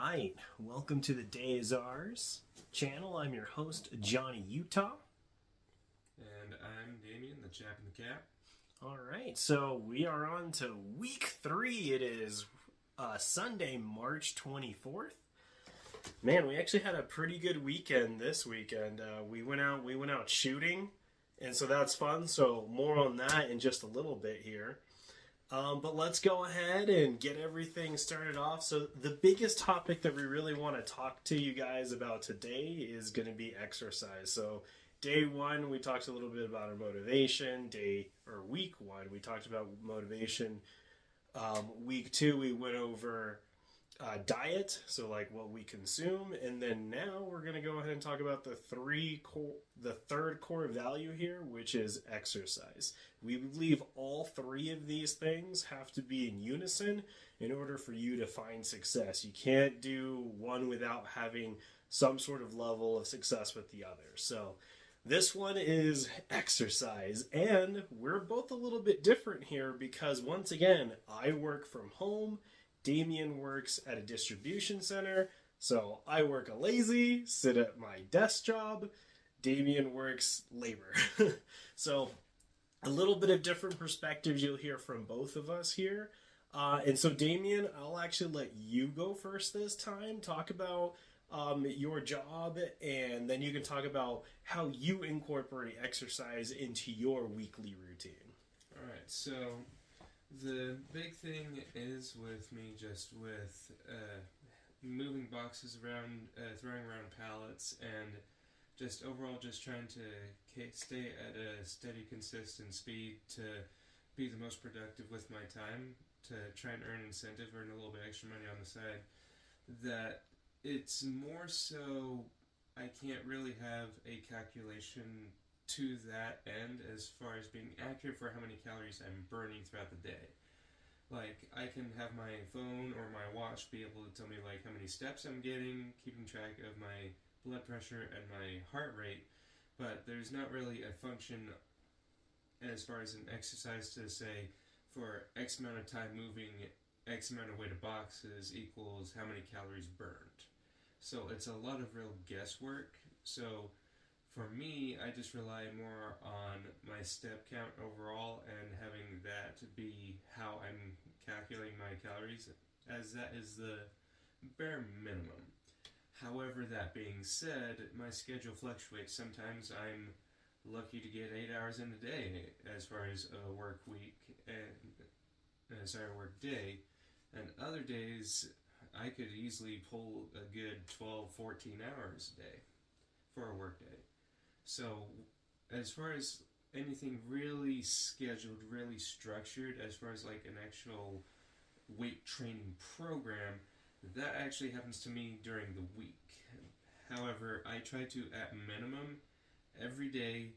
right, welcome to the Day is Ours channel. I'm your host, Johnny Utah. And I'm Damien, the chap in the cap. All right, so we are on to week 3. It is Sunday, March 24th. Man, we actually had a pretty good weekend this weekend. We went out shooting, and so that's fun. So more on that in just a little bit here. But let's go ahead and get everything started off. So the biggest topic that we really want to talk to you guys about today is going to be exercise. So day 1, we talked a little bit about our motivation. Week 1, we talked about motivation. Week 2, we went over diet, so like what we consume, and then now we're going to go ahead and talk about the third core value here, which is exercise. We believe all 3 of these things have to be in unison in order for you to find success. You can't do one without having some sort of level of success with the other. So this one is exercise, and we're both a little bit different here because once again, I work from home. Damien works at a distribution center, so I work a lazy, sit at my desk job. Damien works labor. So a little bit of different perspectives you'll hear from both of us here. And so Damien, I'll actually let you go first this time. Talk about your job, and then you can talk about how you incorporate exercise into your weekly routine. All right, so the big thing is with me just with moving boxes around, throwing around pallets, and just overall just trying to stay at a steady, consistent speed to be the most productive with my time, to try and earn incentive, earn a little bit extra money on the side. That it's more so I can't really have a calculation to that end as far as being accurate for how many calories I'm burning throughout the day. Like, I can have my phone or my watch be able to tell me like how many steps I'm getting, keeping track of my blood pressure and my heart rate, but there's not really a function as far as an exercise to say for X amount of time moving X amount of weight of boxes equals how many calories burned. So it's a lot of real guesswork. So for me, I just rely more on my step count overall and having that be how I'm calculating my calories, as that is the bare minimum. However, that being said, my schedule fluctuates. Sometimes I'm lucky to get 8 hours in a day as far as a work week and work day, and other days I could easily pull a good 12, 14 hours a day for a work day. So as far as anything really scheduled, really structured, as far as like an actual weight training program, that actually happens to me during the week. However, I try to, at minimum, every day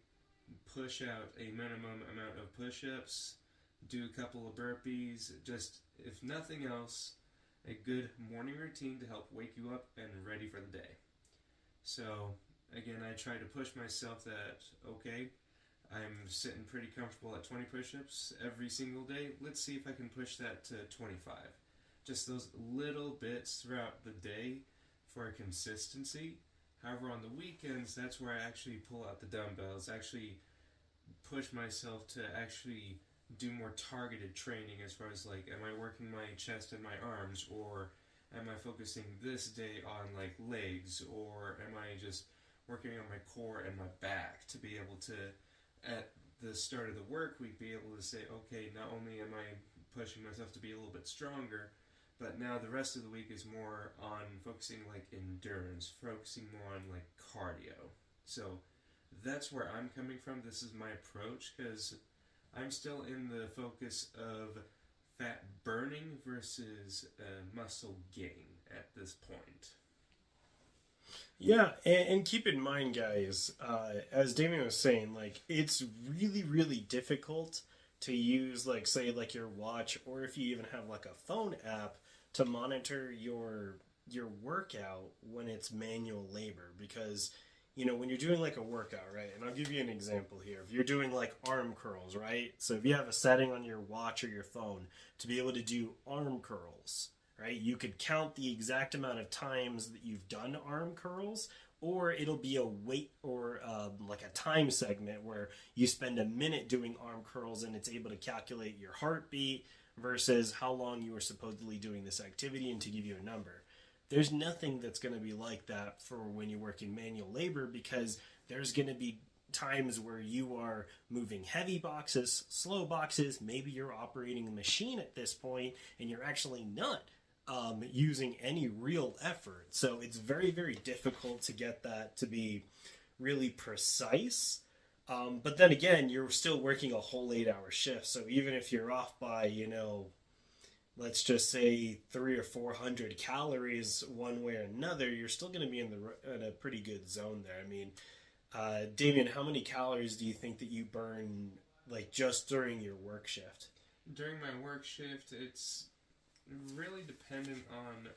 push out a minimum amount of push-ups, do a couple of burpees, just, if nothing else, a good morning routine to help wake you up and ready for the day. So again, I try to push myself that, okay, I'm sitting pretty comfortable at 20 push-ups every single day. Let's see if I can push that to 25. Just those little bits throughout the day for consistency. However, on the weekends, that's where I actually pull out the dumbbells, actually push myself to actually do more targeted training as far as like, am I working my chest and my arms, or am I focusing this day on like legs, or am I just working on my core and my back to be able to, at the start of the work week, be able to say, okay, not only am I pushing myself to be a little bit stronger, but now the rest of the week is more on focusing like endurance, focusing more on like cardio. So that's where I'm coming from. This is my approach, because I'm still in the focus of fat burning versus muscle gain at this point. Yeah, and keep in mind, guys, as Damien was saying, like, it's really, really difficult to use, like, say, like your watch, or if you even have like a phone app to monitor your workout when it's manual labor, because you know, when you're doing like a workout, right? And I'll give you an example here. If you're doing like arm curls, right? So if you have a setting on your watch or your phone to be able to do arm curls, right? You could count the exact amount of times that you've done arm curls, or it'll be a weight or like a time segment where you spend a minute doing arm curls and it's able to calculate your heartbeat versus how long you were supposedly doing this activity and to give you a number. There's nothing that's going to be like that for when you're working manual labor, because there's going to be times where you are moving heavy boxes, slow boxes, maybe you're operating a machine at this point and you're actually not using any real effort. So it's very, very difficult to get that to be really precise. But then again, you're still working a whole 8-hour shift. So even if you're off by, let's just say 300 or 400 calories one way or another, you're still going to be in a pretty good zone there. I mean, Damien, how many calories do you think that you burn, like, just during your work shift? During my work shift, it's really dependent on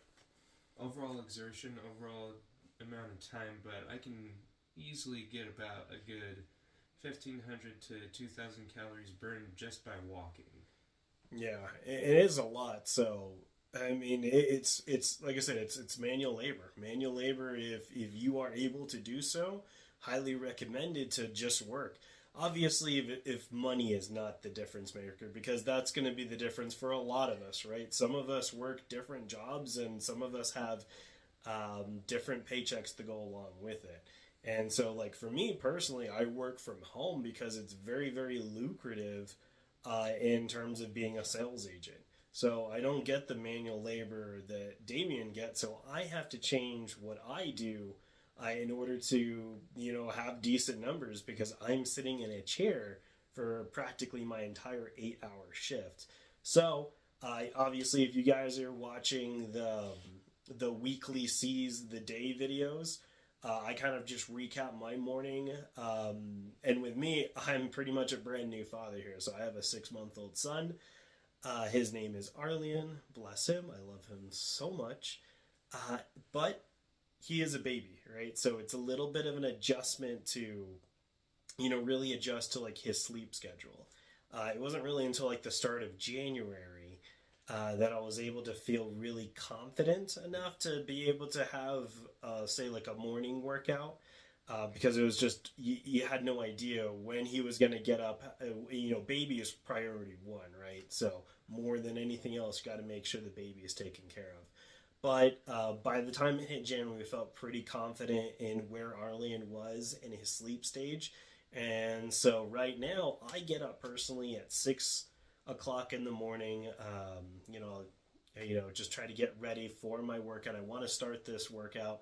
overall exertion, overall amount of time, but I can easily get about a good 1,500 to 2,000 calories burned just by walking. Yeah, it is a lot. So, I mean, it's like I said, it's manual labor. Manual labor, if you are able to do so, highly recommended to just work. Obviously, if money is not the difference maker, because that's going to be the difference for a lot of us, right? Some of us work different jobs, and some of us have different paychecks to go along with it. And so, like, for me personally, I work from home because it's very, very lucrative in terms of being a sales agent. So I don't get the manual labor that Damien gets, so I have to change what I do in order to, have decent numbers, because I'm sitting in a chair for practically my entire 8-hour shift. So, obviously, if you guys are watching the weekly Seize the Day videos, I kind of just recap my morning. And with me, I'm pretty much a brand new father here. So I have a 6-month-old son. His name is Arlian. Bless him. I love him so much. But he is a baby, right? So it's a little bit of an adjustment to, really adjust to, like, his sleep schedule. It wasn't really until, like, the start of January that I was able to feel really confident enough to be able to have, say, like, a morning workout. Because it was just, you had no idea when he was going to get up. Baby is priority one, right? So more than anything else, got to make sure the baby is taken care of. But by the time it hit January, we felt pretty confident in where Arlian was in his sleep stage. And so right now, I get up personally at 6 o'clock in the morning, just try to get ready for my workout. I want to start this workout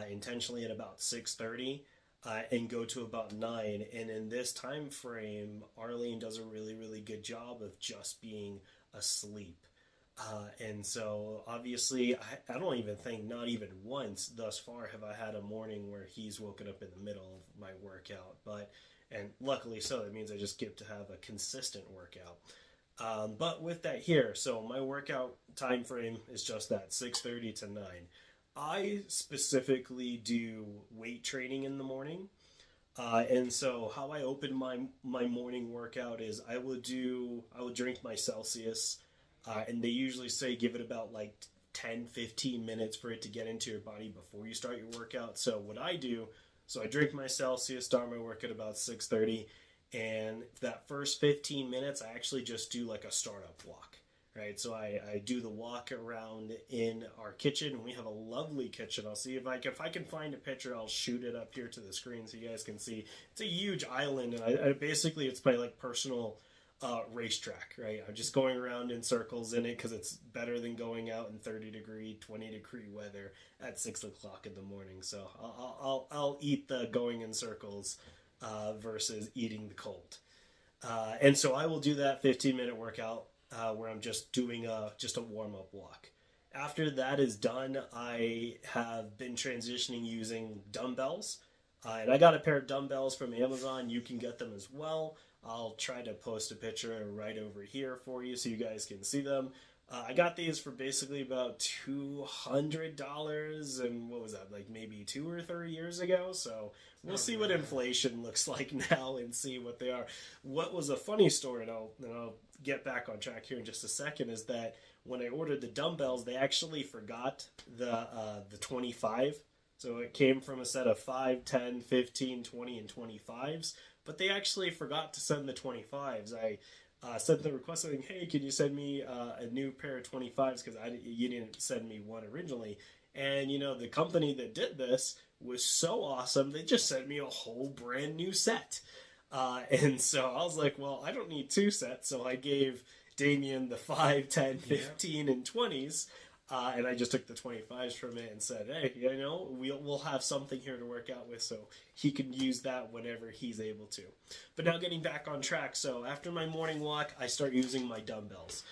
intentionally at about 6:30 and go to about 9. And in this time frame, Arlene does a really, really good job of just being asleep. And so obviously, I don't even think, not even once thus far have I had a morning where he's woken up in the middle of my workout. And luckily so, that means I just get to have a consistent workout. But with that here, so my workout time frame is just that, 6:30 to 9. I specifically do weight training in the morning. And so how I open my morning workout is I will drink my Celsius, and they usually say give it about like 10-15 minutes for it to get into your body before you start your workout. So what I do, I drink my Celsius, start my work at about 6:30, and that first 15 minutes I actually just do like a startup walk. Right, so I do the walk around in our kitchen. We have a lovely kitchen. I'll see if I can find a picture. I'll shoot it up here to the screen so you guys can see. It's a huge island, and I basically it's my like personal racetrack. Right, I'm just going around in circles in it because it's better than going out in 30-degree, 20-degree weather at 6 o'clock in the morning. So I'll eat the going in circles versus eating the cold. And so I will do that 15-minute workout. Where I'm just doing a warm-up walk. After that is done, I have been transitioning using dumbbells. And I got a pair of dumbbells from Amazon. You can get them as well. I'll try to post a picture right over here for you so you guys can see them. I got these for basically about $200, and what was that, like maybe 2 or 3 years ago? So we'll see what inflation looks like now and see what they are. What was a funny story, and I'll get back on track here in just a second, is that when I ordered the dumbbells, they actually forgot the 25. So it came from a set of 5, 10, 15, 20, and 25s, but they actually forgot to send the 25s. I sent the request saying, "Hey, can you send me a new pair of 25s? Because you didn't send me one originally." And the company that did this was so awesome; they just sent me a whole brand new set. And so I was like, "Well, I don't need two sets," so I gave Damien the 5, 10, 15, and 20s. And I just took the 25s from it and said, "Hey, we'll have something here to work out with," so he can use that whenever he's able to. But now getting back on track, so after my morning walk, I start using my dumbbells.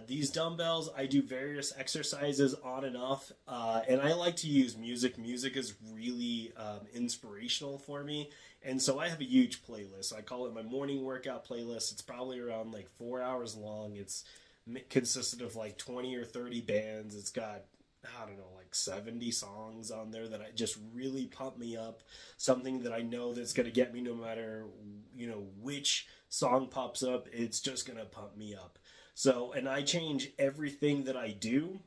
These dumbbells, I do various exercises on and off, and I like to use music. Music is really inspirational for me, and so I have a huge playlist. I call it my morning workout playlist. It's probably around like 4 hours long. It's consisted of like 20 or 30 bands. It's got, I don't know, like 70 songs on there that I just really pump me up. Something that I know that's going to get me no matter, which song pops up, it's just going to pump me up. So, and I change everything that I do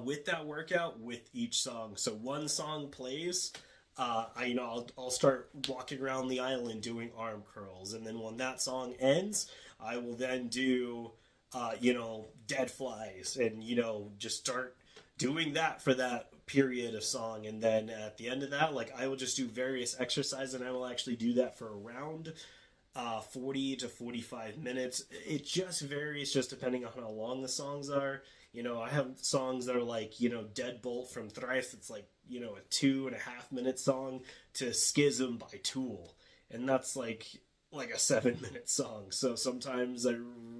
with that workout with each song. So one song plays, I'll start walking around the island doing arm curls. And then when that song ends, I will then do dead flies, and just start doing that for that period of song. And then at the end of that, like, I will just do various exercises, and I will actually do that for around 40 to 45 minutes. It just varies, just depending on how long the songs are. I have songs that are like, Deadbolt from Thrice. It's like, a 2.5 minute song, to Schism by Tool. And that's like a 7-minute song. So sometimes I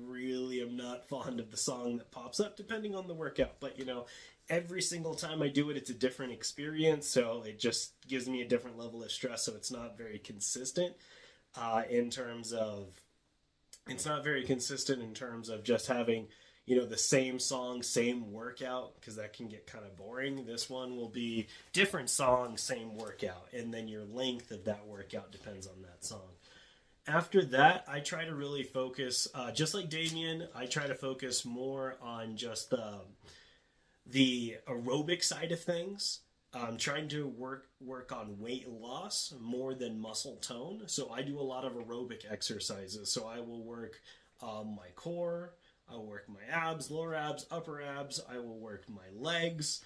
really am not fond of the song that pops up, depending on the workout. But every single time I do it, it's a different experience. So it just gives me a different level of stress. So it's not very consistent in terms of just having the same song, same workout, because that can get kind of boring. This one will be different song, same workout, and then your length of that workout depends on that song. After that, I try to really focus, just like Damien, I try to focus more on just the aerobic side of things. I'm trying to work on weight loss more than muscle tone. So I do a lot of aerobic exercises. So I will work my core, I'll work my abs, lower abs, upper abs, I will work my legs.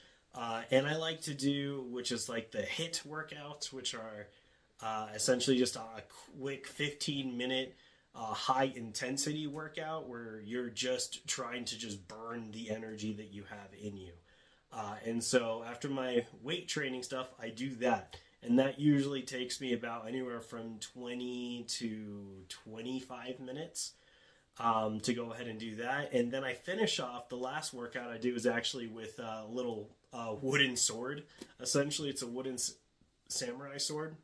And I like to do, which is like the HIIT workouts, which are essentially just a quick 15-minute high intensity workout where you're just trying to just burn the energy that you have in you. And so after my weight training stuff, I do that. And that usually takes me about anywhere from 20 to 25 minutes to go ahead and do that. And then I finish off, the last workout I do is actually with a little wooden sword. Essentially, it's a wooden samurai sword.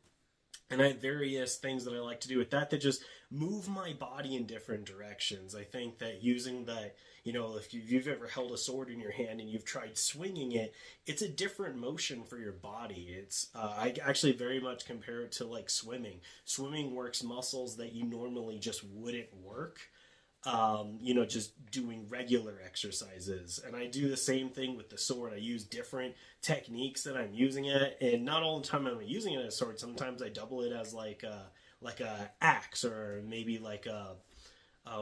And I have various things that I like to do with that just move my body in different directions. I think that using that, if you've ever held a sword in your hand and you've tried swinging it, it's a different motion for your body. It's I actually very much compare it to like swimming. Swimming works muscles that you normally just wouldn't work. Just doing regular exercises. And I do the same thing with the sword. I use different techniques that I'm using it, and not all the time I'm using it as a sword. Sometimes I double it as like a axe, or maybe like a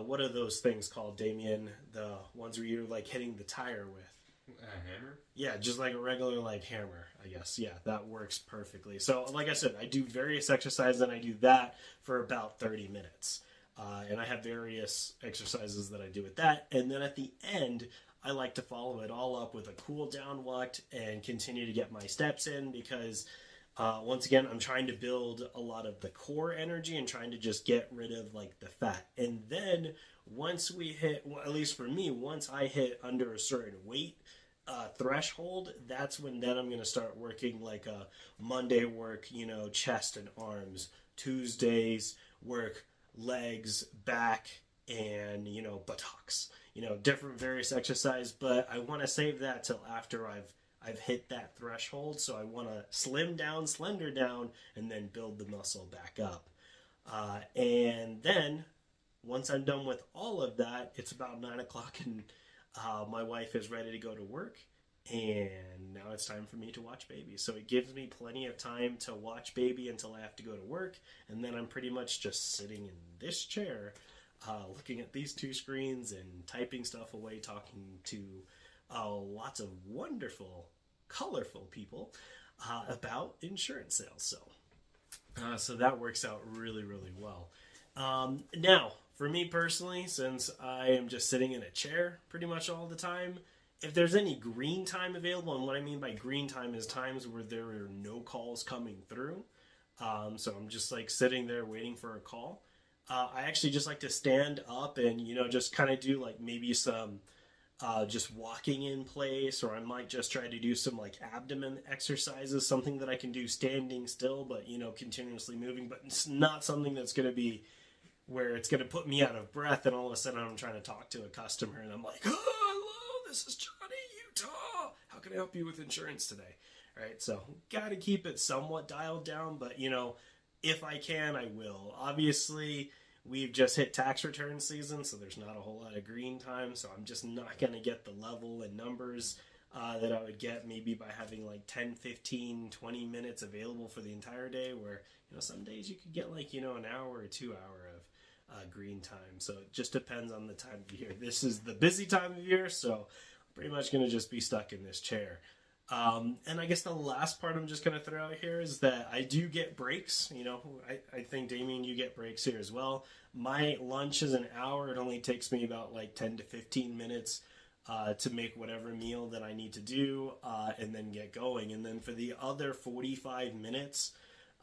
what are those things called, Damien? The ones where you're like hitting the tire with. A hammer? Yeah, just like a regular like hammer, I guess. Yeah, that works perfectly. So like I said, I do various exercises, and I do that for about 30 minutes. And I have various exercises that I do with that. And then at the end, I like to follow it all up with a cool down walk and continue to get my steps in, because once again, I'm trying to build a lot of the core energy and trying to just get rid of like the fat. And then once we hit, well, at least for me, once I hit under a certain weight threshold, that's when then I'm going to start working like a Monday work, chest and arms. Tuesdays work legs, back, and buttocks. different various exercise, but I want to save that till after I've hit that threshold. So I want to slim down, slender down, and then build the muscle back up. And then once I'm done with all of that, it's about 9 o'clock, and my wife is ready to go to work. And now it's time for me to watch baby. So it gives me plenty of time to watch baby until I have to go to work. And then I'm pretty much just sitting in this chair, looking at these two screens and typing stuff away, talking to lots of wonderful, colorful people about insurance sales. So that works out really, really well. Now, for me personally, since I am just sitting in a chair pretty much all the time, if there's any green time available, and what I mean by green time is times where there are no calls coming through, so I'm just like sitting there waiting for a call, I actually just like to stand up and, just kind of do like maybe some just walking in place, or I might just try to do some like abdomen exercises, something that I can do standing still, but, continuously moving, but it's not something that's going to be where it's going to put me out of breath and all of a sudden I'm trying to talk to a customer and I'm like, oh, hello, this is Johnny, Utah. How can I help you with insurance today? All right, so got to keep it somewhat dialed down, but, if I can, I will. Obviously, we've just hit tax return season, so there's not a whole lot of green time, so I'm just not going to get the level and numbers that I would get maybe by having like 10, 15, 20 minutes available for the entire day, where, some days you could get like, an hour or 2 hour of green time. So it just depends on the time of year. This is the busy time of year, so I'm pretty much going to just be stuck in this chair. And I guess the last part I'm just going to throw out here is that I do get breaks. I think, Damien, you get breaks here as well. My lunch is an hour. It only takes me about like 10 to 15 minutes to make whatever meal that I need to do and then get going. And then for the other 45 minutes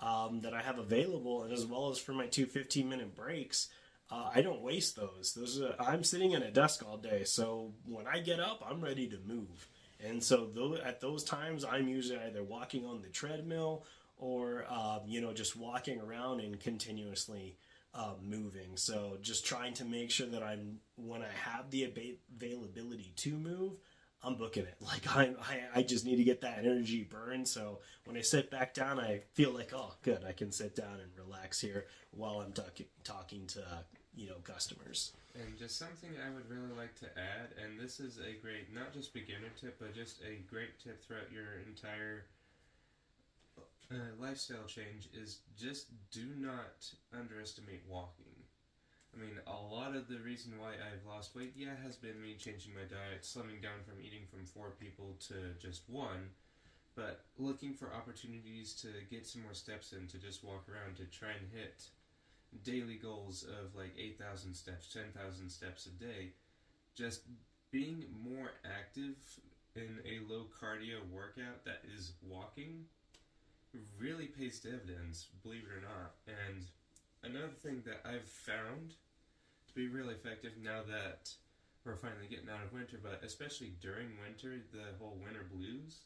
that I have available, and as well as for my two 15-minute breaks, I don't waste those. I'm sitting in a desk all day, so when I get up, I'm ready to move. And so at those times, I'm usually either walking on the treadmill or, just walking around and continuously moving. So just trying to make sure that when I have the availability to move, I'm booking it. Like I just need to get that energy burned. So when I sit back down, I feel like, oh, good, I can sit down and relax here while I'm talking to customers. And just something I would really like to add, and this is a great, not just beginner tip, but just a great tip throughout your entire lifestyle change, is just do not underestimate walking. I mean, a lot of the reason why I've lost weight, has been me changing my diet, slimming down from eating from 4 people to just 1, but looking for opportunities to get some more steps in, to just walk around, to try and hit daily goals of like 8,000 steps, 10,000 steps a day. Just being more active in a low cardio workout that is walking really pays dividends, believe it or not. And another thing that I've found to be really effective now that we're finally getting out of winter, but especially during winter, the whole winter blues,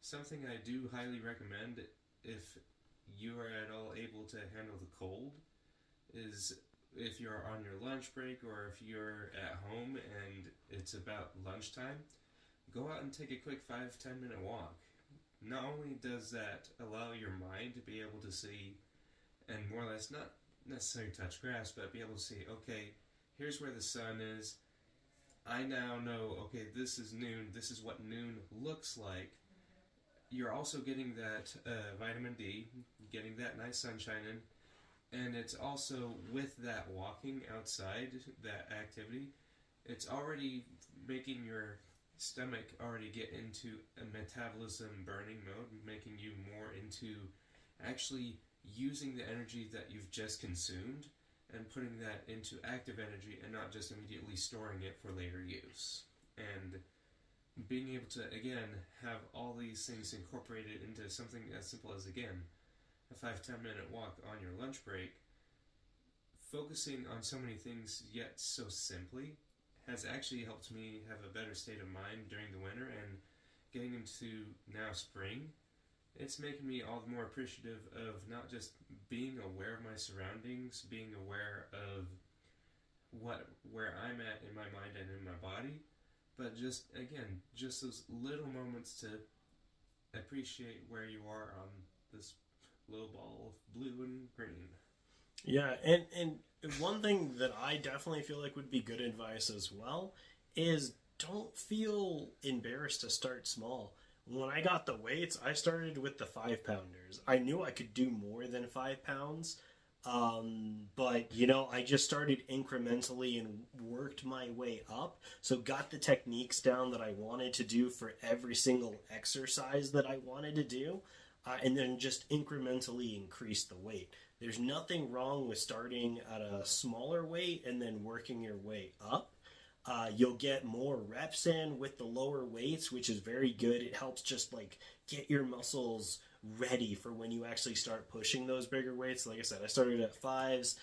something I do highly recommend if you are at all able to handle the cold is, if you're on your lunch break or if you're at home and it's about lunchtime, go out and take a quick 5-10 minute walk. Not only does that allow your mind to be able to see and more or less not necessarily touch grass, but be able to see, okay, here's where the sun is. I now know, okay, this is noon. This is what noon looks like. You're also getting that vitamin D, getting that nice sunshine in. And it's also, with that walking outside, that activity, it's already making your stomach already get into a metabolism burning mode, making you more into actually using the energy that you've just consumed and putting that into active energy and not just immediately storing it for later use. And being able to, again, have all these things incorporated into something as simple as, again, a 5-10 minute walk on your lunch break, focusing on so many things yet so simply, has actually helped me have a better state of mind during the winter. And getting into now spring, it's making me all the more appreciative of not just being aware of my surroundings, being aware of where I'm at in my mind and in my body, but just again, just those little moments to appreciate where you are on this little ball of blue and green. Yeah, and one thing that I definitely feel like would be good advice as well is don't feel embarrassed to start small. When I got the weights, I started with the 5 pounders. I knew I could do more than 5 pounds, but I just started incrementally and worked my way up. So got the techniques down that I wanted to do for every single exercise that I wanted to do, and then just incrementally increase the weight. There's nothing wrong with starting at a smaller weight and then working your way up. You'll get more reps in with the lower weights, which is very good. It helps just like get your muscles ready for when you actually start pushing those bigger weights. Like I said, I started at 5s.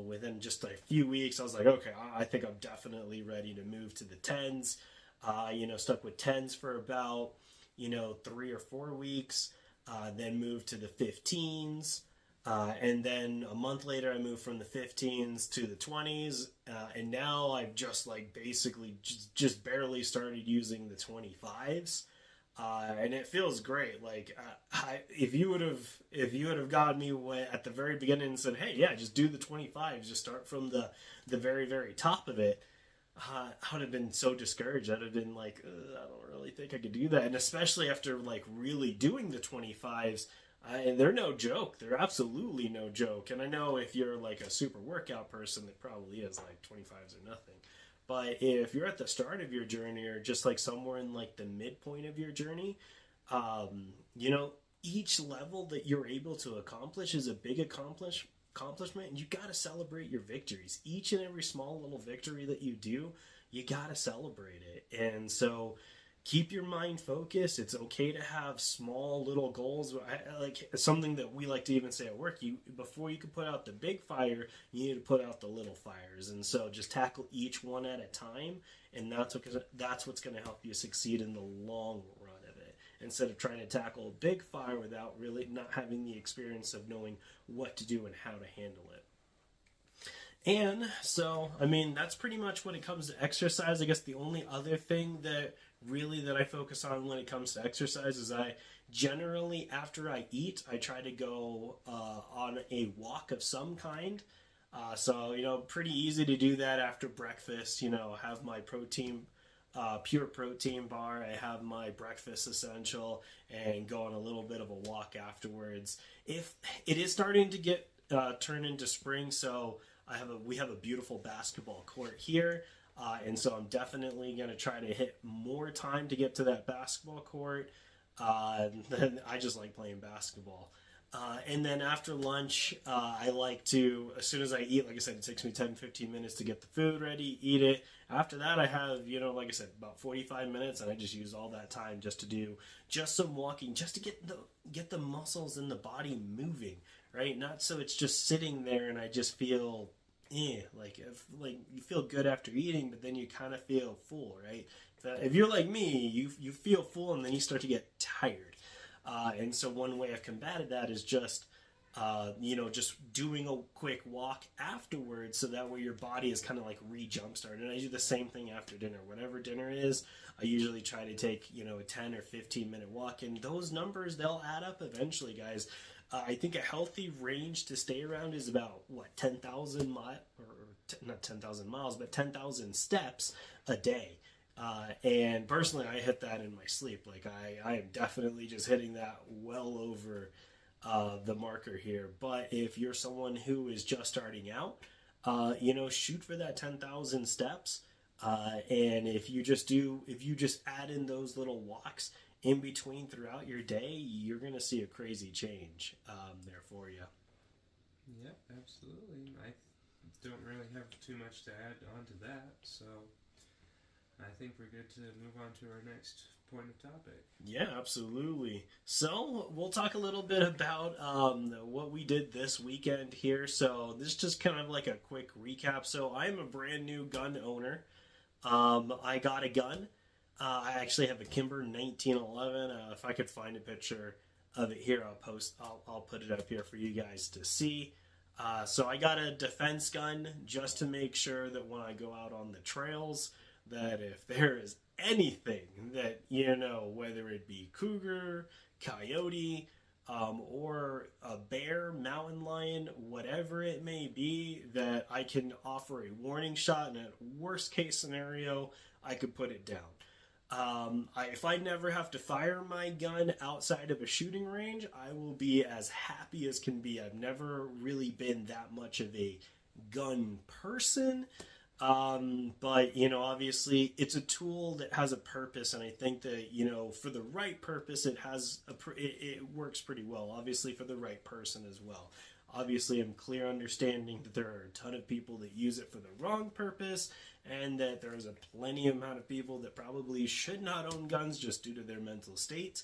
Within just a few weeks, I was like, okay, I think I'm definitely ready to move to the 10s. Stuck with 10s for about 3 or 4 weeks. Then moved to the 15s. And then a month later, I moved from the 15s to the 20s, and now I've just like basically just barely started using the 25s, and it feels great. Like if you would have gotten me at the very beginning and said, "Hey, yeah, just do the 25s, just start from the very very top of it," I would have been so discouraged. I'd have been like, I don't really think I could do that, and especially after like really doing the 25s. And they're no joke. They're absolutely no joke. And I know if you're like a super workout person, it probably is like 25s or nothing. But if you're at the start of your journey or just like somewhere in like the midpoint of your journey, each level that you're able to accomplish is a big accomplishment. And you got to celebrate your victories. Each and every small little victory that you do, you got to celebrate it. And so keep your mind focused. It's okay to have small little goals. Like something that we like to even say at work, before you can put out the big fire, you need to put out the little fires. And so just tackle each one at a time, and that's what's going to help you succeed in the long run of it. Instead of trying to tackle a big fire without really not having the experience of knowing what to do and how to handle it. And so, that's pretty much when it comes to exercise. I guess the only other thing that I focus on when it comes to exercise is I generally, after I eat, I try to go on a walk of some kind. Pretty easy to do that after breakfast. Have my pure protein bar. I have my breakfast essential and go on a little bit of a walk afterwards. If it is starting to get turned into spring, so we have a beautiful basketball court here, and so I'm definitely going to try to hit more time to get to that basketball court. I just like playing basketball. And then after lunch, I like to, as soon as I eat, like I said, it takes me 10-15 minutes to get the food ready, eat it. After that, I have, like I said, about 45 minutes, and I just use all that time just to do just some walking, just to get the muscles in the body moving, right? Not so it's just sitting there and I just feel, like you feel good after eating, but then you kind of feel full, right? If you're like me, you feel full and then you start to get tired. And so one way I've combated that is just doing a quick walk afterwards, so that way your body is kind of like re-jumpstarted. And I do the same thing after dinner. Whatever dinner is, I usually try to take, a 10 or 15 minute walk, and those numbers, they'll add up eventually, guys. I think a healthy range to stay around is about 10,000 miles, not 10,000 miles, but 10,000 steps a day. And personally, I hit that in my sleep. Like I am definitely just hitting that well over the marker here. But if you're someone who is just starting out, shoot for that 10,000 steps. And if you just add in those little walks in between throughout your day, you're going to see a crazy change there for you. Yep, absolutely. I don't really have too much to add on to that, so I think we're good to move on to our next point of topic. Yeah, absolutely. So we'll talk a little bit about what we did this weekend here. So this is just kind of like a quick recap. So I'm a brand new gun owner. I got a gun. I actually have a Kimber 1911. If I could find a picture of it here, I'll put it up here for you guys to see. So I got a defense gun just to make sure that when I go out on the trails, that if there is anything that, whether it be cougar, coyote, or a bear, mountain lion, whatever it may be, that I can offer a warning shot, and at worst case scenario, I could put it down. If I never have to fire my gun outside of a shooting range, I will be as happy as can be. I've never really been that much of a gun person. But, obviously it's a tool that has a purpose, and I think that, for the right purpose, it works pretty well. Obviously for the right person as well. Obviously, I'm clear understanding that there are a ton of people that use it for the wrong purpose, and that there is a plenty amount of people that probably should not own guns just due to their mental state.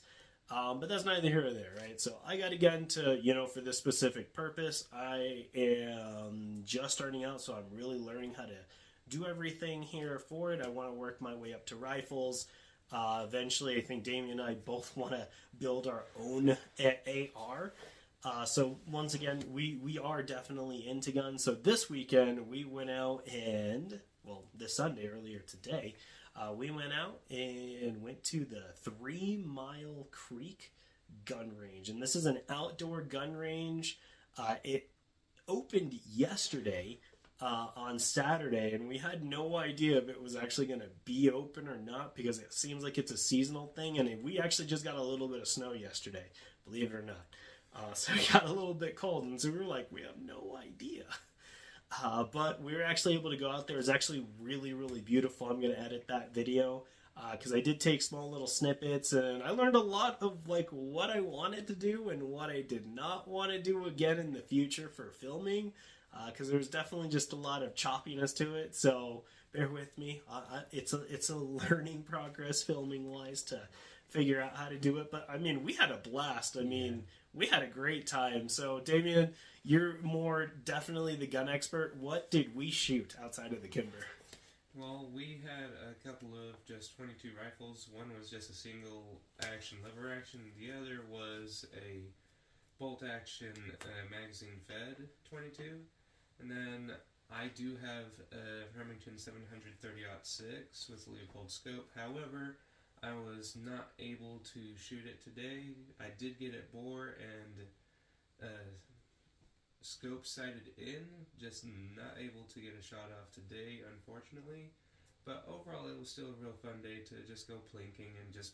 But that's neither here or there, right? So I got a gun to, for this specific purpose. I am just starting out, so I'm really learning how to do everything here for it. I want to work my way up to rifles. Eventually, I think Damien and I both want to build our own AR. So once again, we are definitely into guns. So this weekend we went out and, this Sunday, earlier today, we went out and went to the 3 Mile Creek gun range. And this is an outdoor gun range. It opened yesterday on Saturday, and we had no idea if it was actually going to be open or not, because it seems like it's a seasonal thing. And we actually just got a little bit of snow yesterday, believe it or not. So it got a little bit cold, and so we were like, we have no idea. But we were actually able to go out there. It's actually really, really beautiful. I'm going to edit that video because I did take small little snippets, and I learned a lot of what I wanted to do and what I did not want to do again in the future for filming, because there's definitely just a lot of choppiness to it. So bear with me. It's a learning progress filming wise to figure out how to do it. But I mean, we had a blast. We had a great time. So, Damien, you're more definitely the gun expert. What did we shoot outside of the Kimber? Well, we had a couple of just 22 rifles. One was just a single action lever action. The other was a bolt action magazine fed 22. And then I do have a Remington 730-06 with Leopold scope. However, I was not able to shoot it today. I did get it bore and scope sighted in, just not able to get a shot off today, unfortunately. But overall, it was still a real fun day to just go plinking and just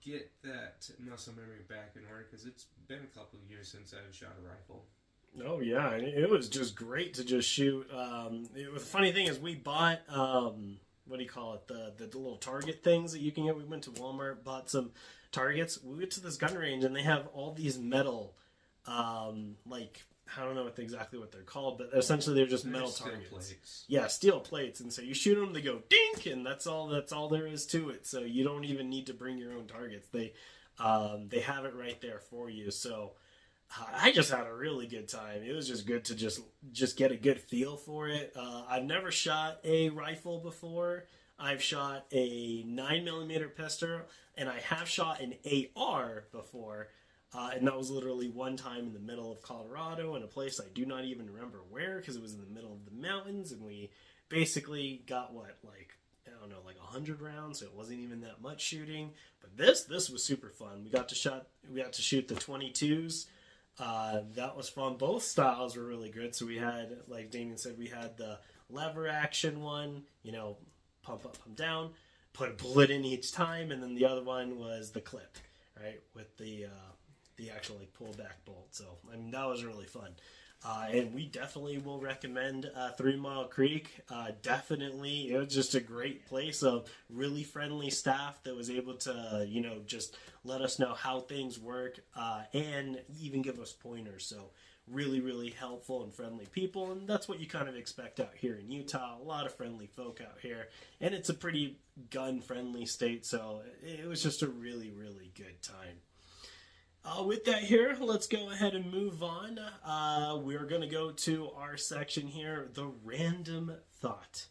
get that muscle memory back in order, because it's been a couple of years since I've shot a rifle. Oh yeah, it was just great to just shoot. The funny thing is we bought what do you call it, the little target things that you can get. We went to Walmart, bought some targets. We went to this gun range, and they have all these metal, I don't know exactly what they're called, but essentially they're just metal targets. Plates. Yeah, steel plates. And so you shoot them, they go dink, and that's all there is to it. So you don't even need to bring your own targets. They have it right there for you. So I just had a really good time. It was just good to just get a good feel for it. I've never shot a rifle before. I've shot a 9mm pistol, and I have shot an AR before. And that was literally one time in the middle of Colorado in a place I do not even remember where, because it was in the middle of the mountains, and we basically got 100 rounds, so it wasn't even that much shooting. But this was super fun. We got to shoot the 22s. That was fun. Both styles were really good. So we had, like Damien said, we had the lever action one, pump up, pump down, put a bullet in each time, and then the other one was the clip, right, with the actual pull back bolt. So that was really fun. And we definitely will recommend 3 Mile Creek. Definitely, it was just a great place of really friendly staff that was able to, just let us know how things work and even give us pointers. So really, really helpful and friendly people. And that's what you kind of expect out here in Utah. A lot of friendly folk out here. And it's a pretty gun-friendly state. So it was just a really, really good time. With that here, let's go ahead and move on. We're going to go to our section here, the random thought.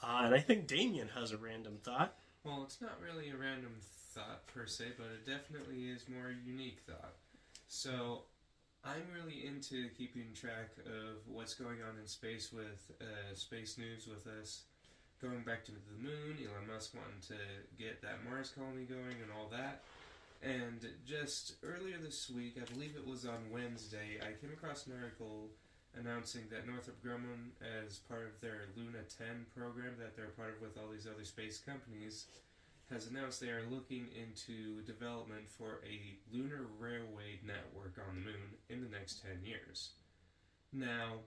And I think Damien has a random thought. Well, it's not really a random thought per se, but it definitely is more a unique thought. So, I'm really into keeping track of what's going on in space with space news with us going back to the moon, Elon Musk wanting to get that Mars colony going and all that. And just earlier this week, I believe it was on Wednesday, I came across an article announcing that Northrop Grumman, as part of their Luna 10 program that they're part of with all these other space companies, has announced they are looking into development for a lunar railway network on the moon in the next 10 years. Now,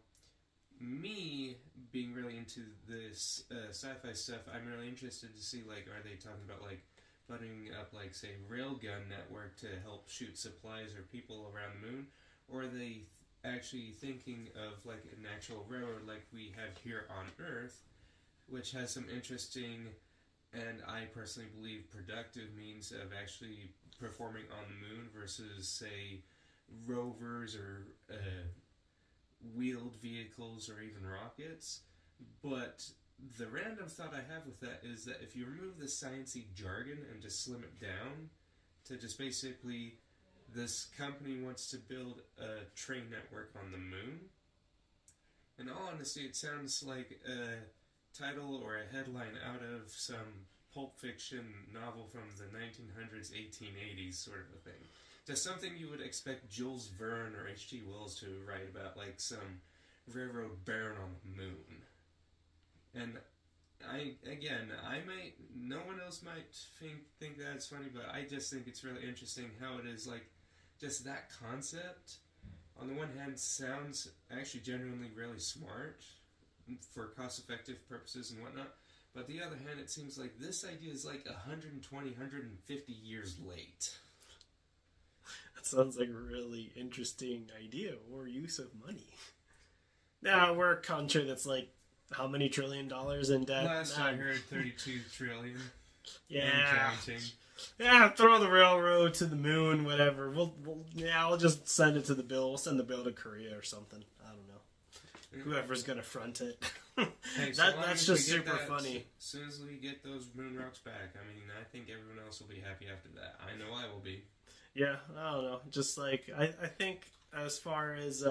me being really into this sci-fi stuff, I'm really interested to see, like, are they talking about, like, putting up, like, say, railgun network to help shoot supplies or people around the moon, or are they actually thinking of, like, an actual railroad like we have here on Earth, which has some interesting, and I personally believe productive means of actually performing on the moon versus, say, rovers or wheeled vehicles or even rockets. But the random thought I have with that is that if you remove the sciencey jargon and just slim it down to just basically this company wants to build a train network on the moon, in all honesty, it sounds like a title or a headline out of some Pulp Fiction novel from the 1900s, 1880s sort of a thing. Just something you would expect Jules Verne or H.G. Wells to write about, like some railroad baron on the moon. And no one else might think that's funny, but I just think it's really interesting how it is, like, just that concept, on the one hand, sounds actually genuinely really smart for cost-effective purposes and whatnot, but the other hand, it seems like this idea is like 120, 150 years late. That sounds like a really interesting idea or use of money. Now, we're a country that's like, how many $1 trillion in debt? Last I heard, 32 trillion. Yeah. And counting. Yeah, throw the railroad to the moon, whatever. I'll just send it to the bill. We'll send the bill to Korea or something. I don't know. Whoever's gonna front it. Hey, that's just super funny. As soon as we get those moon rocks back, I mean, I think everyone else will be happy after that. I know I will be. Yeah, I don't know. Just like I think as far as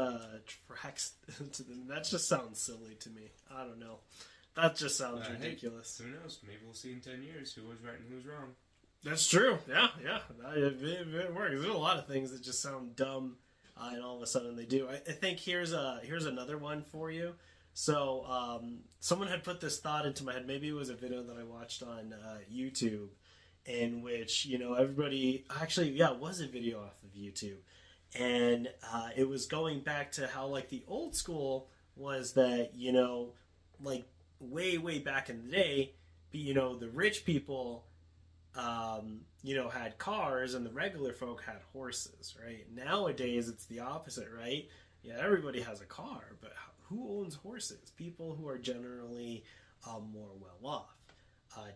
tracks to them, that just sounds silly to me. I don't know. That just sounds ridiculous. Hey, who knows? Maybe we'll see in 10 years who was right and who was wrong. That's true. Yeah. It works. There's a lot of things that just sound dumb, and all of a sudden they do. I think here's another one for you. So someone had put this thought into my head. Maybe it was a video that I watched on YouTube, in which everybody it was a video off of YouTube, and it was going back to how, like, the old school was that like way back in the day, the rich people had cars and the regular folk had horses, right? Nowadays, it's the opposite, right? Yeah, everybody has a car, but who owns horses? People who are generally more well-off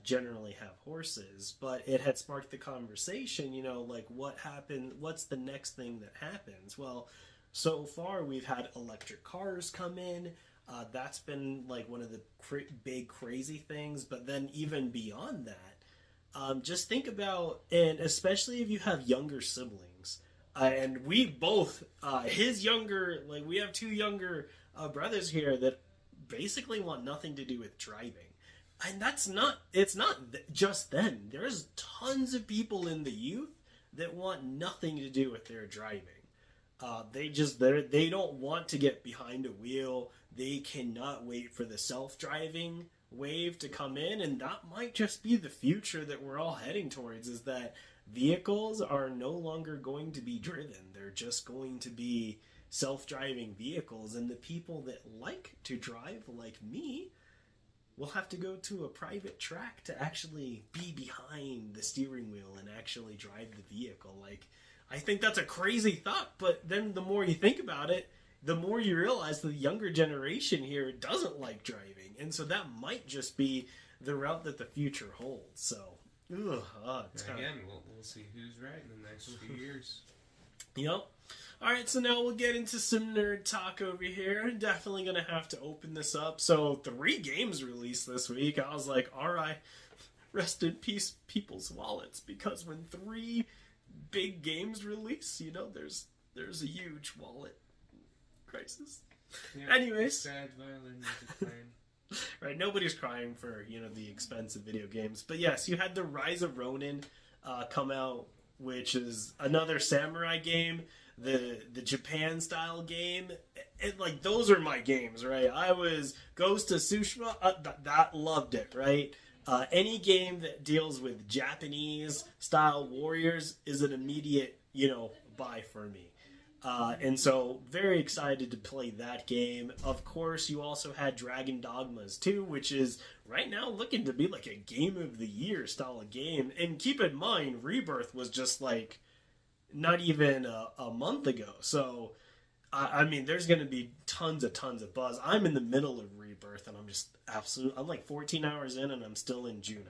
generally have horses. But it had sparked the conversation, like, what happened? What's the next thing that happens? Well, so far we've had electric cars come in. That's been, like, one of the big crazy things. But then even beyond that, just think about, and especially if you have younger siblings, and we both, we have two younger brothers here that basically want nothing to do with driving. And it's not just them. There's tons of people in the youth that want nothing to do with their driving. They don't want to get behind a wheel. They cannot wait for the self-driving wave to come in, and that might just be the future that we're all heading towards, is that vehicles are no longer going to be driven. They're just going to be self-driving vehicles, and the people that like to drive, like me, will have to go to a private track to actually be behind the steering wheel and actually drive the vehicle. Like, I think that's a crazy thought, but then the more you think about it, the more you realize that the younger generation here doesn't like driving. And so that might just be the route that the future holds. So, we'll see who's right in the next few years. Yep. Alright, so now we'll get into some nerd talk over here. Definitely going to have to open this up. So, 3 games released this week. I was like, alright, rest in peace, people's wallets. Because when 3 big games release, there's There's a huge wallet crisis. Yeah, Anyways. sad violin music playing. Right, nobody's crying for, the expensive video games. But yes, you had the Rise of Ronin come out, which is another samurai game, the Japan style game. And like, those are my games, right? I was Ghost of Tsushima, that loved it, right? Any game that deals with Japanese style warriors is an immediate, buy for me. And so, very excited to play that game. Of course, you also had Dragon Dogmas 2, which is right now looking to be like a game of the year style of game. And keep in mind, Rebirth was just like not even a month ago. So, I mean, there's going to be tons of buzz. I'm in the middle of Rebirth, and I'm like 14 hours in, and I'm still in Junon.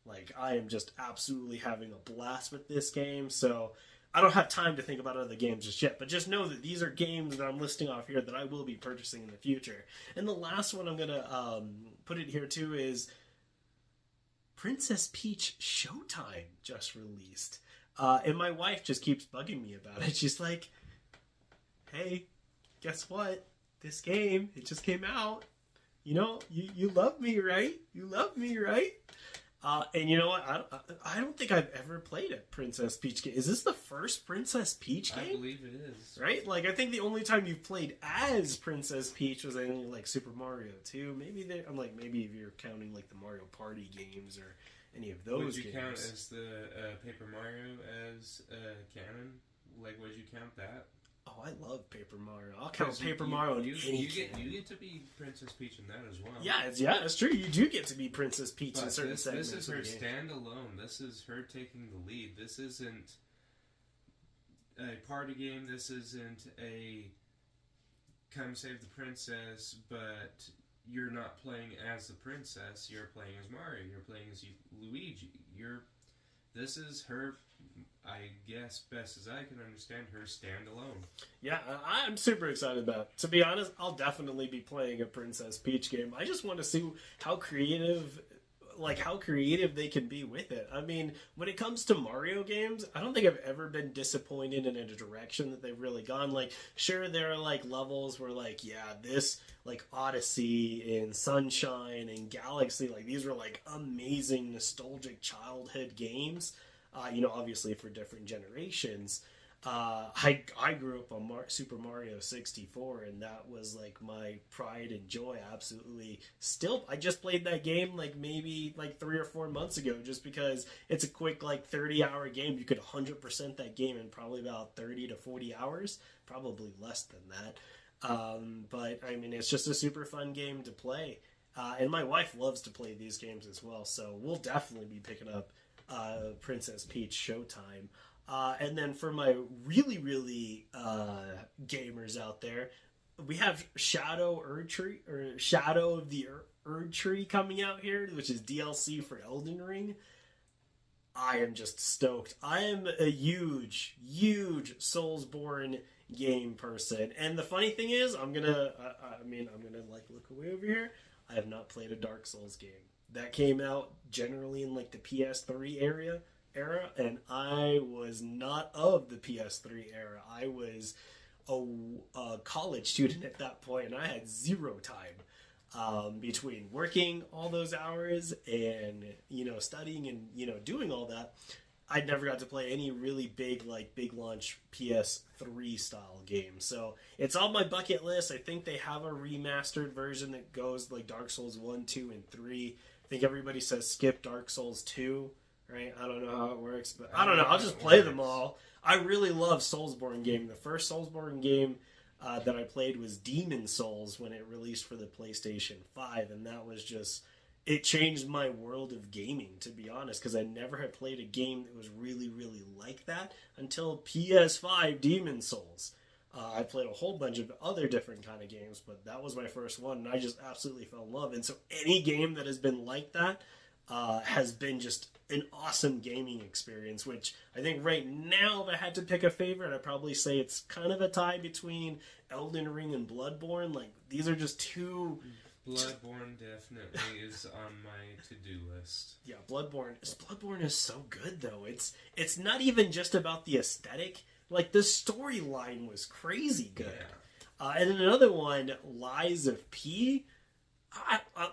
Like, I am just absolutely having a blast with this game. So, I don't have time to think about other games just yet, but just know that these are games that I'm listing off here that I will be purchasing in the future. And the last one I'm going to put it here too is Princess Peach Showtime just released. And my wife just keeps bugging me about it. She's like, hey, guess what? This game, it just came out. You love me, right? You love me, right? And you know what? I don't think I've ever played a Princess Peach game. Is this the first Princess Peach game? I believe it is. Right? Like, I think the only time you've played as Princess Peach was in, like, Super Mario 2. Maybe if you're counting, like, the Mario Party games or any of those games. Would you count as the Paper Mario as canon? Like, would you count that? Oh, I love Paper Mario. I'll count Paper Mario in any game. You get to be Princess Peach in that as well. Yeah, it's true. You do get to be Princess Peach in certain segments. This is her standalone. This is her taking the lead. This isn't a party game. This isn't a come save the princess, but you're not playing as the princess. You're playing as Mario. You're playing as Luigi. This is her, I guess, best as I can understand, her standalone. Yeah, I'm super excited about it. To be honest, I'll definitely be playing a Princess Peach game. I just want to see how creative they can be with it. I mean, when it comes to Mario games, I don't think I've ever been disappointed in a direction that they've really gone. Like, sure, there are, like, levels where, like, yeah, this, like, Odyssey and Sunshine and Galaxy, like, these were, like, amazing, nostalgic childhood games. Obviously for different generations. I grew up on Super Mario 64, and that was like my pride and joy. Absolutely. Still, I just played that game maybe 3 or 4 months ago, just because it's a quick 30-hour game. You could 100% that game in probably about 30 to 40 hours, probably less than that. But I mean, it's just a super fun game to play. And my wife loves to play these games as well, so we'll definitely be picking up Princess Peach Showtime. And then for my really gamers out there, we have Shadow of the Erd Tree coming out here, which is DLC for Elden Ring. I am just stoked. I am a huge Soulsborne game person, and the funny thing is, I'm gonna look away over here. I have not played a Dark Souls game. That came out generally in the PS3 era, and I was not of the PS3 era. I was a college student at that point, and I had zero time between working all those hours and studying and doing all that. I never got to play any really big launch PS3 style game. So it's on my bucket list. I think they have a remastered version that goes Dark Souls 1, 2, and 3. I think everybody says skip Dark Souls 2, right? I don't know how it works, but I don't know. I'll just play them all. I really love Soulsborne game. The first Soulsborne game that I played was Demon Souls when it released for the PlayStation 5, and that was just... It changed my world of gaming, to be honest, because I never had played a game that was really like that until PS5 Demon Souls. I played a whole bunch of other different kind of games, but that was my first one, and I just absolutely fell in love. And so any game that has been like that has been just an awesome gaming experience, which I think right now, if I had to pick a favorite, I'd probably say it's kind of a tie between Elden Ring and Bloodborne. These are just two... Bloodborne definitely is on my to-do list. Yeah, Bloodborne is so good, though. It's not even just about the aesthetic, Like, the storyline was crazy good. Yeah. And then another one, Lies of P.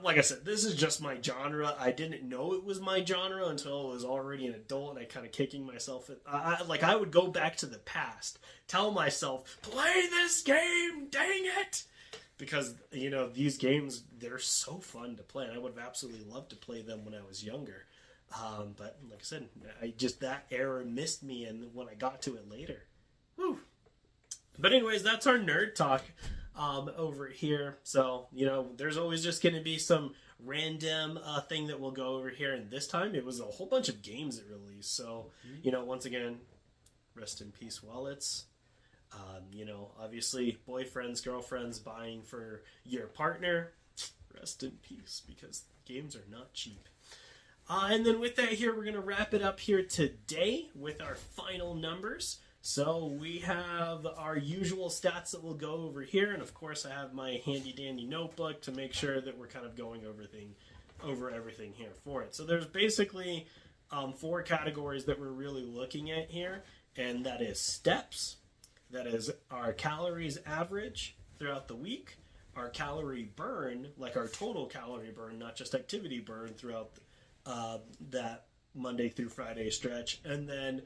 Like I said, this is just my genre. I didn't know it was my genre until I was already an adult, and I kind of kicking myself. I would go back to the past, tell myself, play this game, dang it! Because, you know, these games, they're so fun to play, and I would have absolutely loved to play them when I was younger. But like I said, that era missed me, and when I got to it later. Whew. But anyways, that's our nerd talk. Over here. So, you know, there's always just going to be some random thing that we'll go over here. And this time it was a whole bunch of games that released. So, you know, once again, rest in peace, wallets. You know, obviously, boyfriends, girlfriends buying for your partner. Rest in peace, because games are not cheap. And then with that here, we're going to wrap it up here today with our final numbers. So we have our usual stats that we'll go over here, and of course I have my handy dandy notebook to make sure that we're kind of going over everything here for it. So there's basically 4 categories that we're really looking at here, and that is steps, that is our calories average throughout the week, our calorie burn, like our total calorie burn, not just activity burn throughout that Monday through Friday stretch, and then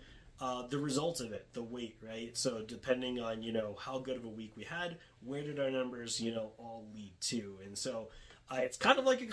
the results of it, the weight, right? So depending on, you know, how good of a week we had, where did our numbers, you know, all lead to? And so it's kind of like a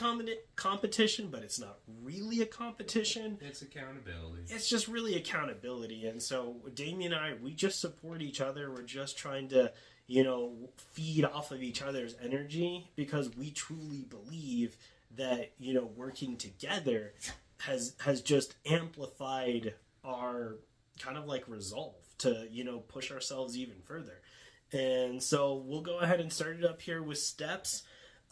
competition, but it's not really a competition. It's accountability. It's just really accountability. And so Damien and I, we just support each other. We're just trying to, you know, feed off of each other's energy, because we truly believe that, you know, working together has just amplified our kind of like resolve to, you know, push ourselves even further. And so we'll go ahead and start it up here with steps.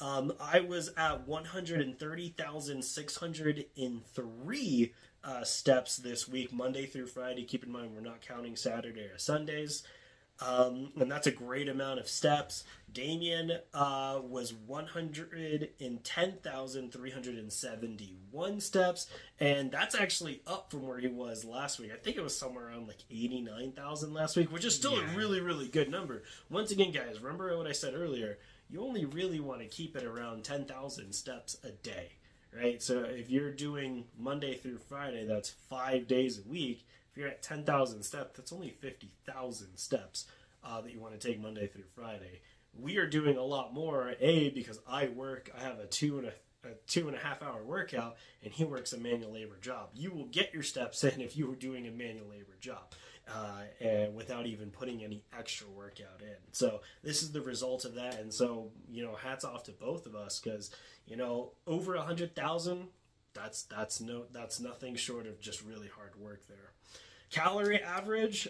I was at 130,603 steps this week, Monday through Friday. Keep in mind, we're not counting Saturday or Sundays. And that's a great amount of steps. Damien was 110,371 steps, and that's actually up from where he was last week. I think it was somewhere around like 89,000 last week, which is still a really, really good number. Once again, guys, remember what I said earlier. You only really want to keep it around 10,000 steps a day, right? So if you're doing Monday through Friday, that's 5 days a week. If you're at 10,000 steps, that's only 50,000 steps that you want to take Monday through Friday. We are doing a lot more, because I have a 2.5 hour workout, and he works a manual labor job. You will get your steps in if you were doing a manual labor job, and without even putting any extra workout in. So this is the result of that. And so, you know, hats off to both of us, because, you know, over 100,000, that's nothing short of just really hard work there. Calorie average,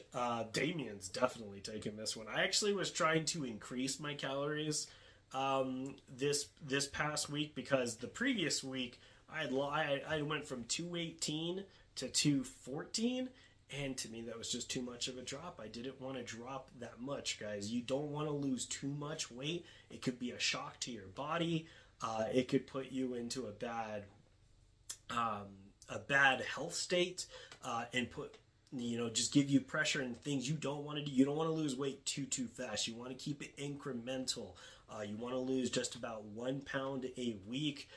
Damien's definitely taken this one. I actually was trying to increase my calories this past week, because the previous week I went from 218 to 214, and to me that was just too much of a drop. I didn't want to drop that much, guys. You don't want to lose too much weight. It could be a shock to your body. It could put you into a bad health state, and just give you pressure and things you don't want to do. You don't want to lose weight too fast. You want to keep it incremental. You want to lose just about 1 pound a week,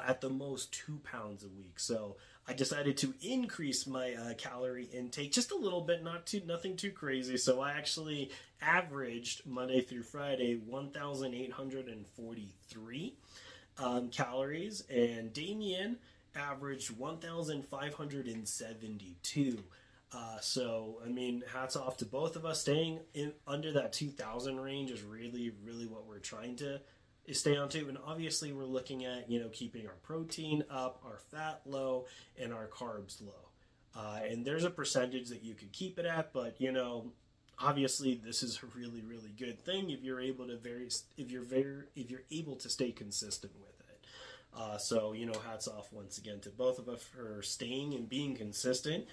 at the most 2 pounds a week. So I decided to increase my calorie intake just a little bit, nothing too crazy. So I actually averaged Monday through Friday 1,843 calories, and Damien averaged 1,572. So, I mean, hats off to both of us. Staying under that 2,000 range is really, really what we're trying to stay on to. And obviously we're looking at, you know, keeping our protein up, our fat low, and our carbs low. And there's a percentage that you could keep it at, but, you know, obviously this is a really, really good thing if you're able to if you're able to stay consistent with it. So, you know, hats off once again to both of us for staying and being consistent.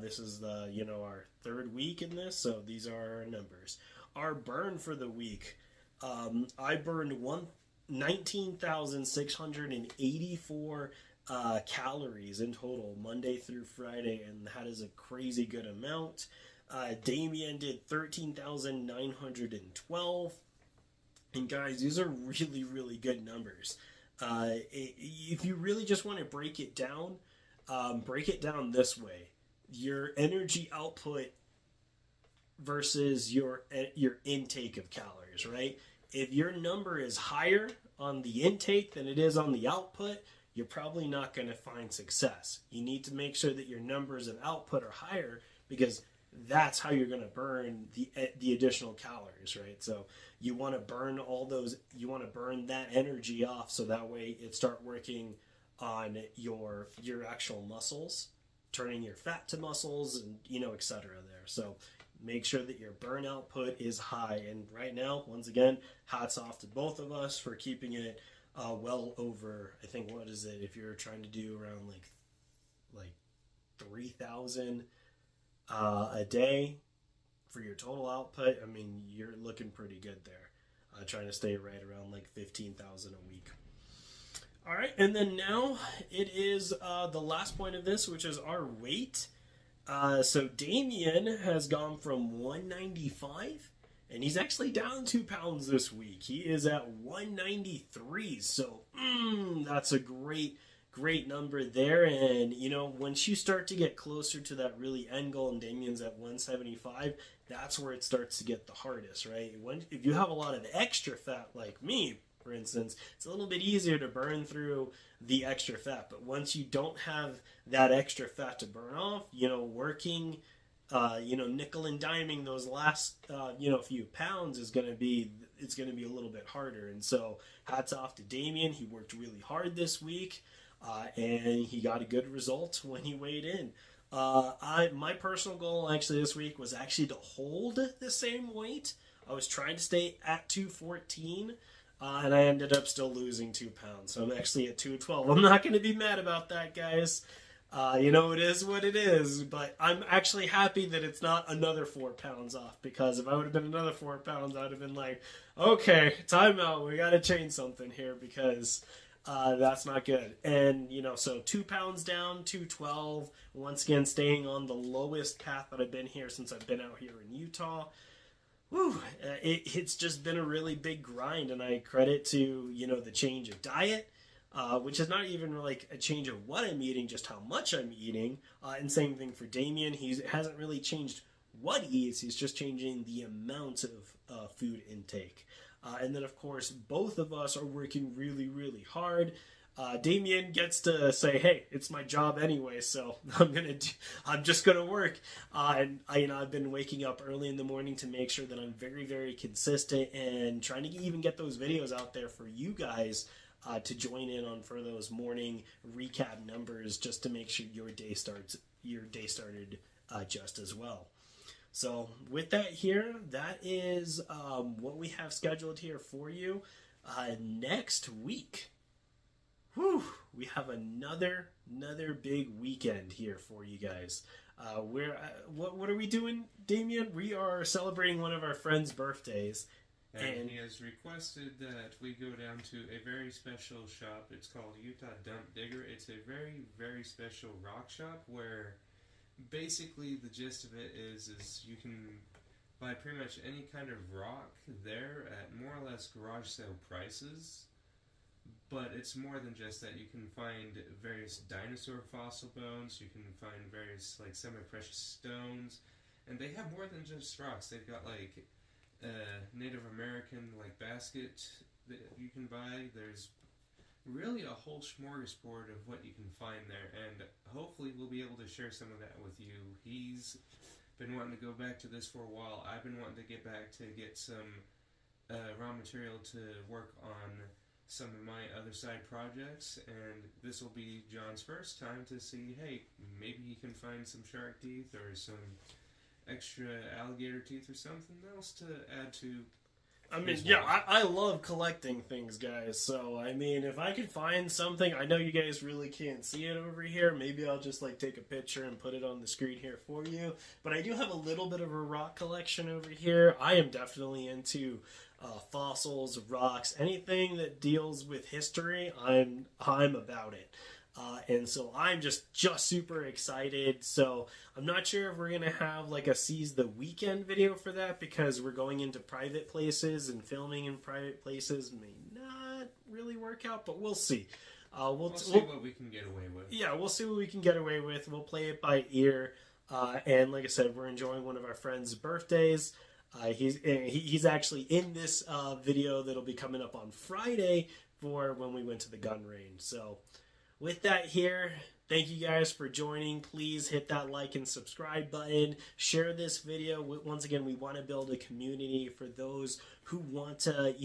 This is our 3rd week in this, so these are our numbers. Our burn for the week, I burned 19,684 calories in total, Monday through Friday, and that is a crazy good amount. Damien did 13,912. And guys, these are really, really good numbers. If you really just want to break it down this way. Your energy output versus your intake of calories, right? If your number is higher on the intake than it is on the output, you're probably not going to find success. You need to make sure that your numbers of output are higher, because that's how you're going to burn the additional calories, right? So you want to burn that energy off, so that way it start working on your actual muscles, turning your fat to muscles, and etc. there. So make sure that your burn output is high. And right now, once again, hats off to both of us for keeping it well over, I think, what is it, if you're trying to do around like 3,000 a day for your total output. I mean, you're looking pretty good there. Trying to stay right around like 15,000 a week. All right, and then now it is the last point of this, which is our weight. So Damien has gone from 195, and he's actually down 2 pounds this week. He is at 193, so that's a great number there. And once you start to get closer to that really end goal, and Damien's at 175, that's where it starts to get the hardest, right? If you have a lot of extra fat like me, for instance, it's a little bit easier to burn through the extra fat. But once you don't have that extra fat to burn off, working, nickel and diming those last, few pounds it's going to be a little bit harder. And so hats off to Damien. He worked really hard this week, and he got a good result when he weighed in. My personal goal actually this week was actually to hold the same weight. I was trying to stay at 214. And I ended up still losing 2 pounds. So I'm actually at 212. I'm not going to be mad about that, guys. It is what it is. But I'm actually happy that it's not another 4 pounds off. Because if I would have been another 4 pounds, I would have been like, okay, time out. We got to change something here, because that's not good. And, so 2 pounds down, 212. Once again, staying on the lowest path that I've been here since I've been out here in Utah. Whew, it's just been a really big grind, and I credit to, the change of diet, which is not even like a change of what I'm eating, just how much I'm eating. And same thing for Damien. He hasn't really changed what he eats. He's just changing the amount of food intake. And then, of course, both of us are working really, really hard. Damien gets to say, "Hey, it's my job anyway, so I'm just gonna work." And I've been waking up early in the morning to make sure that I'm very, very consistent, and trying to even get those videos out there for you guys to join in on for those morning recap numbers, just to make sure your day started just as well. So with that here, that is what we have scheduled here for you next week. Whew, we have another big weekend here for you guys. What are we doing, Damien? We are celebrating one of our friends' birthdays. And he has requested that we go down to a very special shop. It's called Utah Dump Digger. It's a very, very special rock shop where basically the gist of it is you can buy pretty much any kind of rock there at more or less garage sale prices. But it's more than just that. You can find various dinosaur fossil bones. You can find various semi-precious stones, and they have more than just rocks. They've got Native American basket that you can buy. There's really a whole smorgasbord of what you can find there, and hopefully we'll be able to share some of that with you. He's been wanting to go back to this for a while. I've been wanting to get back to get some raw material to work on some of my other side projects, and this will be John's first time to see, hey, maybe he can find some shark teeth or some extra alligator teeth or something else to add to. I mean, yeah, I love collecting things, guys. So, I mean, if I could find something, I know you guys really can't see it over here. Maybe I'll just take a picture and put it on the screen here for you. But I do have a little bit of a rock collection over here. I am definitely into fossils, rocks, anything that deals with history. I'm about it. And so I'm just super excited. So I'm not sure if we're going to have like a Seize the Weekend video for that, because we're going into private places, and filming in private places may not really work out, but we'll see. We'll see what we can get away with. Yeah, we'll see what we can get away with. We'll play it by ear. And like I said, we're enjoying one of our friends' birthdays. He's actually in this video that'll be coming up on Friday for when we went to the gun range. So with that here, thank you guys for joining. Please hit that like and subscribe button. Share this video. Once again, we want to build a community for those who want to,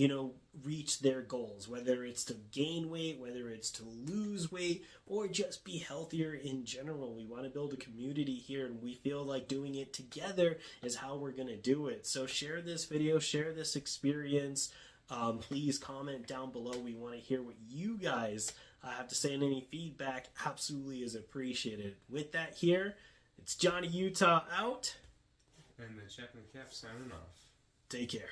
reach their goals, whether it's to gain weight, whether it's to lose weight, or just be healthier in general. We want to build a community here, and we feel like doing it together is how we're going to do it. So share this video, share this experience. Please comment down below. We want to hear what you guys have to say, and any feedback absolutely is appreciated. With that here, it's Johnny Utah out. And the Chap and the Cap signing off. Take care.